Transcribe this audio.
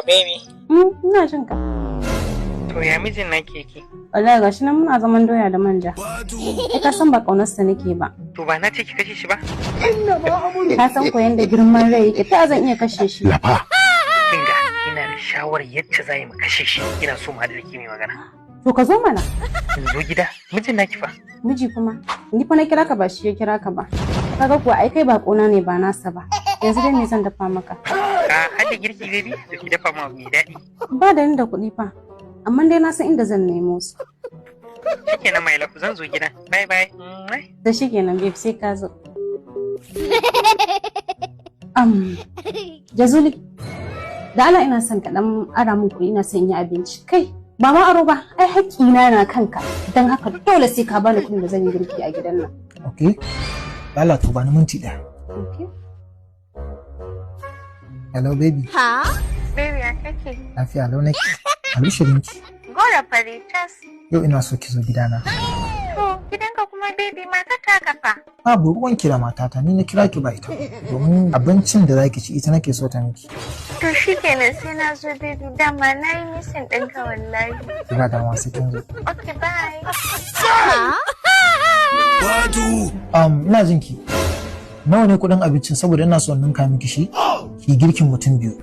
Baby. Ina jin ka. To ya mijin na keke? Wallahi gashi nan muna zaman doya da manja. Kai ka san ba kaunarsa nake ba. To ba na ce ki kashe shi ba? Ka san ko yanda girman rai yake ta zan iya kashe shi. Lafa. Kinga ina da shawarar yadda za mu kashe shi. Ina so mu haɗa da mai magana. To ka zo mana. In zo gida mijin naki fa. Miji kuma ni fa na kira ka ba shi ya kira ka ba. Kaga kuwa ai kai ba kona ne ba nasa ba. Yanzu dai me zan dafa maka? Ka haɗa girki baby da ki dafa ma mai daɗi. Ba da ni da kuɗi fa. Amma dai na san inda zan nemo su. Shikenan mai lafu zan zo gidan. Bye bye. Da shikenan babe sai ka zo. Jazuli. Da Allah ina son ka dan ara min kuɗi ina son yi abinci. Kai ba ma aro ba, ai haƙƙina na kanka. Dan haka dole sai ka bani kuɗin da zan yi girki a gidan nan. Okay. Allah to bani minti ɗaya. Okay. Hello baby. Ha? Baby ya kake? Lafiya lau nake. Albishirinki. Gora fari tas. Yau ina so ki zo gidana. To gidanka kuma baby matar ta kafa. Babu ruwan ki da matata ni na kira ki ba ita. Domin abincin da zaki ci ita nake so ta miki. To shikenan sai na zo baby dama na yi misin ɗinka wallahi. Ba da sai kin zo. Okay bye. Ina jin ki. Nawa ne kuɗin abincin saboda ina so in ninka miki shi? Ki girkin mutum biyu.